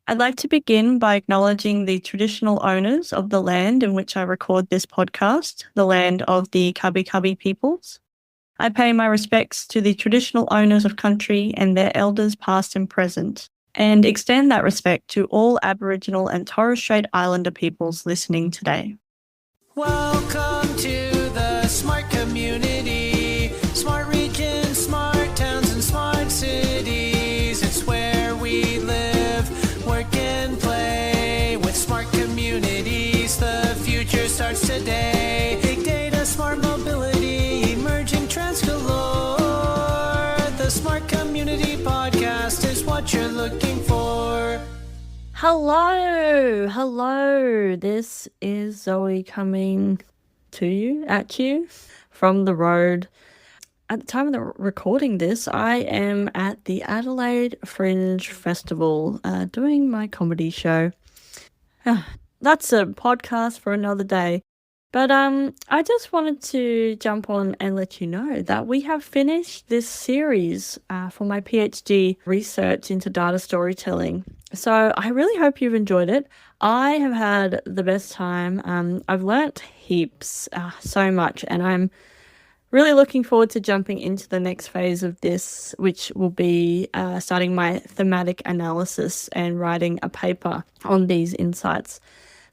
I'd like to begin by acknowledging the traditional owners of the land in which I record this podcast, the land of the Kabi Kabi peoples. I pay my respects to the traditional owners of country and their elders past and present, and extend that respect to all Aboriginal and Torres Strait Islander peoples listening today. Welcome to the smart community, smart regions, smart towns, and smart cities. It's where we live, work, and play. With smart communities, the future starts today. Big data, smart mobility, emerging trends galore. The Smart Community Podcast is what you're looking for. Hello. This is Zoe coming at you from the road. At the time of the recording this, I am at the Adelaide Fringe Festival doing my comedy show. That's a podcast for another day. But I just wanted to jump on and let you know that we have finished this series for my PhD research into data storytelling. So I really hope you've enjoyed it. I have had the best time. I've learnt heaps, so much, and I'm really looking forward to jumping into the next phase of this, which will be starting my thematic analysis and writing a paper on these insights.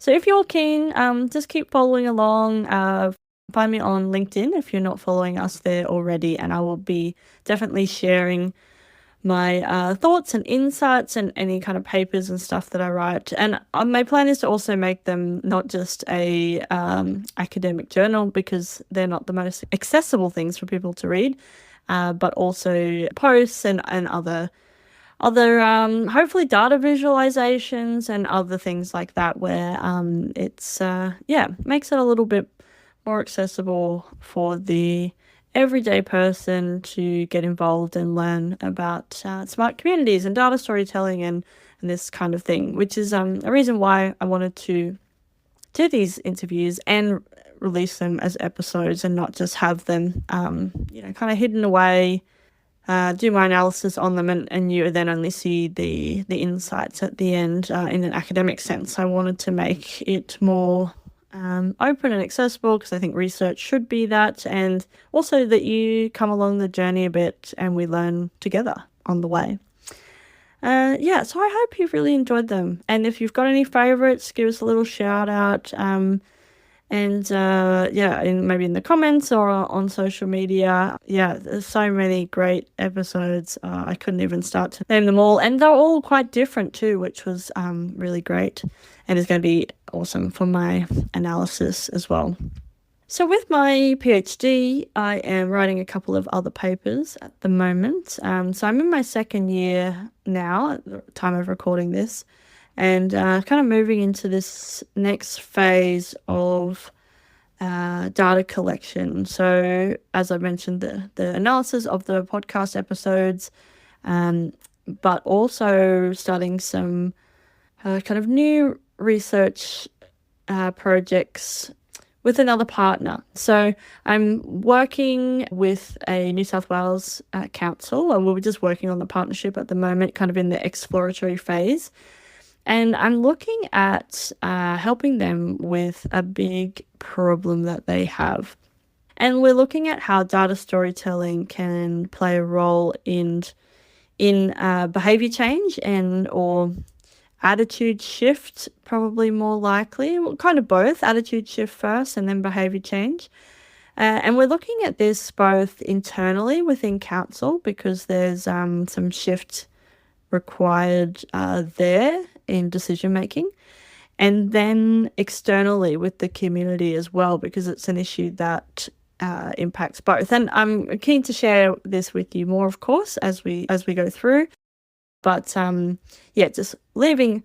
So if you're keen, just keep following along. Find me on LinkedIn if you're not following us there already, and I will be definitely sharing my thoughts and insights and any kind of papers and stuff that I write. And my plan is to also make them not just a academic journal, because they're not the most accessible things for people to read, but also posts and other hopefully data visualizations and other things like that, where it's makes it a little bit more accessible for the everyday person to get involved and learn about smart communities and data storytelling and this kind of thing, which is a reason why I wanted to do these interviews and release them as episodes and not just have them kind of hidden away. Do my analysis on them and you then only see the insights at the end in an academic sense. I wanted to make it more open and accessible, because I think research should be that, and also that you come along the journey a bit and we learn together on the way. So I hope you've really enjoyed them, and if you've got any favourites, give us a little shout out. Maybe in the comments or on social media. Yeah, there's so many great episodes. I couldn't even start to name them all. And they're all quite different too, which was really great and is going to be awesome for my analysis as well. So with my PhD, I am writing a couple of other papers at the moment. So I'm in my second year now at the time of recording this, and kind of moving into this next phase of data collection. So as I mentioned, the analysis of the podcast episodes, but also starting some kind of new research projects with another partner. So I'm working with a New South Wales council, and we're just working on the partnership at the moment, kind of in the exploratory phase. And I'm looking at helping them with a big problem that they have. And we're looking at how data storytelling can play a role in behavior change or attitude shift, probably more likely. Well, kind of both, attitude shift first and then behavior change. And we're looking at this both internally within council, because there's some shift required there in decision making, and then externally with the community as well, because it's an issue that impacts both. And I'm keen to share this with you more, of course, as we go through. But just leaving.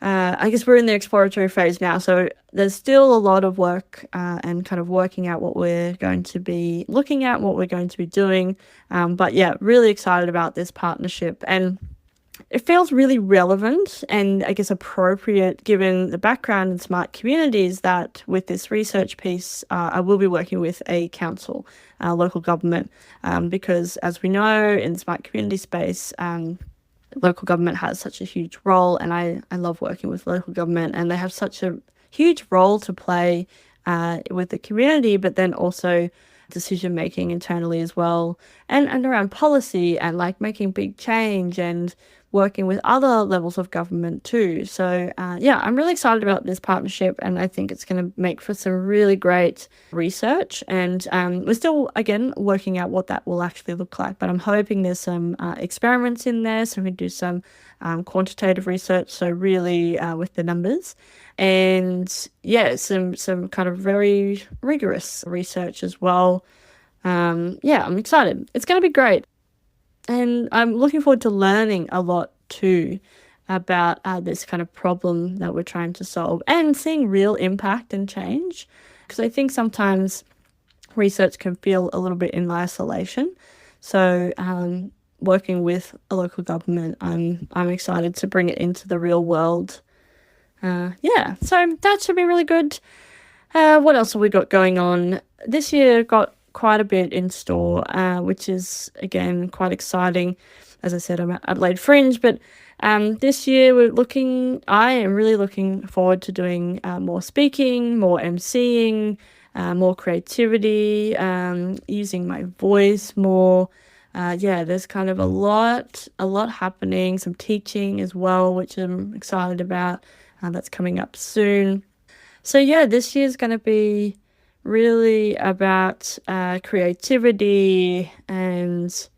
I guess we're in the exploratory phase now, so there's still a lot of work and kind of working out what we're going to be looking at, what we're going to be doing. But really excited about this partnership, and it feels really relevant and I guess appropriate given the background in smart communities that with this research piece, I will be working with a council, local government, because as we know in the smart community space, local government has such a huge role, and I love working with local government, and they have such a huge role to play with the community, but then also decision making internally as well, and around policy and like making big change and working with other levels of government too. So I'm really excited about this partnership, and I think it's going to make for some really great research. And we're still, again, working out what that will actually look like, but I'm hoping there's some experiments in there, so we can do some quantitative research, so really with the numbers, and some kind of very rigorous research as well. I'm excited. It's going to be great. And I'm looking forward to learning a lot too about this kind of problem that we're trying to solve, and seeing real impact and change. Because I think sometimes research can feel a little bit in isolation. So working with a local government, I'm excited to bring it into the real world. So that should be really good. What else have we got going on? This year got quite a bit in store, which is, again, quite exciting. As I said, I'm at Adelaide Fringe, but this year I am really looking forward to doing more speaking, more emceeing, more creativity, using my voice more. There's kind of a lot happening, some teaching as well, which I'm excited about. That's coming up soon. So this year's going to be really about creativity and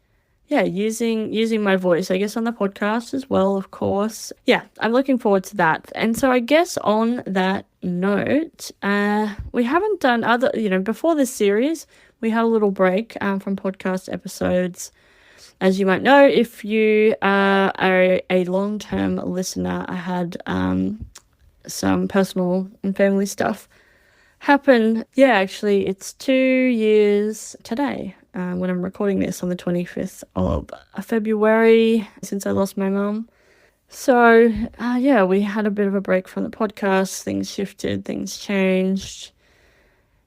using my voice, I guess, on the podcast as well, of course. I'm looking forward to that. And so I guess on that note, we haven't done before this series, we had a little break from podcast episodes. As you might know, if you are a long-term listener, I had some personal and family stuff happen. Actually, it's 2 years today when I'm recording this on the 25th of February since I lost my mum. So, we had a bit of a break from the podcast. Things shifted, things changed.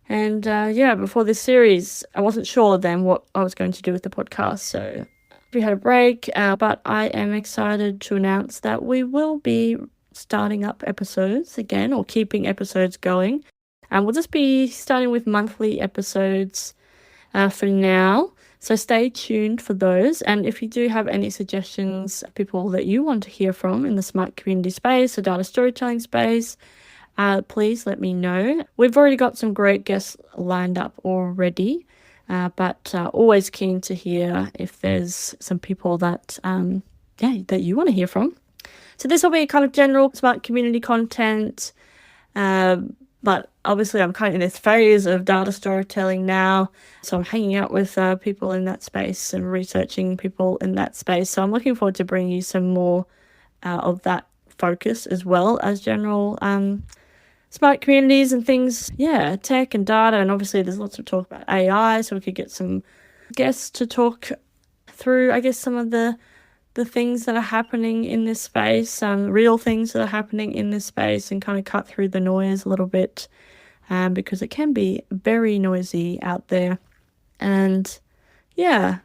And, before this series, I wasn't sure then what I was going to do with the podcast. So we had a break, but I am excited to announce that we will be starting up episodes again, or keeping episodes going. We'll just be starting with monthly episodes for now. So stay tuned for those. And if you do have any suggestions, people that you want to hear from in the smart community space or data storytelling space, please let me know. We've already got some great guests lined up already, but always keen to hear if there's some people that you want to hear from. So this will be kind of general smart community content, but obviously I'm kind of in this phase of data storytelling now, so I'm hanging out with people in that space and researching people in that space. So I'm looking forward to bringing you some more of that focus, as well as general smart communities and things, tech and data. And obviously there's lots of talk about AI, so we could get some guests to talk through, I guess, some of the things that are happening in this space, real things that are happening in this space, and kind of cut through the noise a little bit, because it can be very noisy out there. And so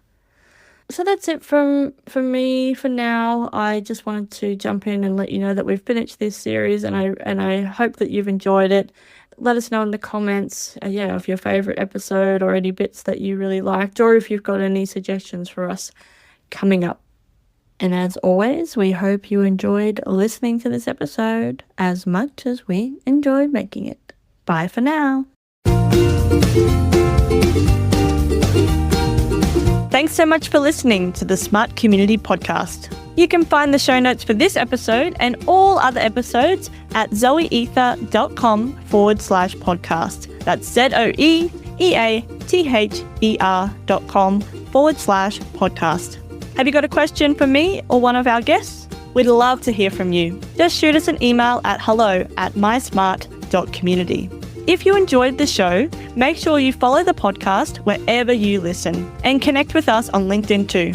that's it from me for now. I just wanted to jump in and let you know that we've finished this series, and I hope that you've enjoyed it. Let us know in the comments, of your favorite episode, or any bits that you really liked, or if you've got any suggestions for us coming up. And as always, we hope you enjoyed listening to this episode as much as we enjoyed making it. Bye for now. Thanks so much for listening to the Smart Community Podcast. You can find the show notes for this episode and all other episodes at zoeether.com/podcast. That's zoeeather.com/podcast. Have you got a question for me or one of our guests? We'd love to hear from you. Just shoot us an email at hello@mysmart.community. If you enjoyed the show, make sure you follow the podcast wherever you listen, and connect with us on LinkedIn too.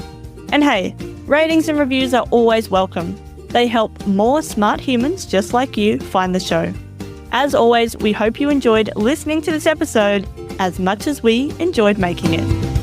And hey, ratings and reviews are always welcome. They help more smart humans just like you find the show. As always, we hope you enjoyed listening to this episode as much as we enjoyed making it.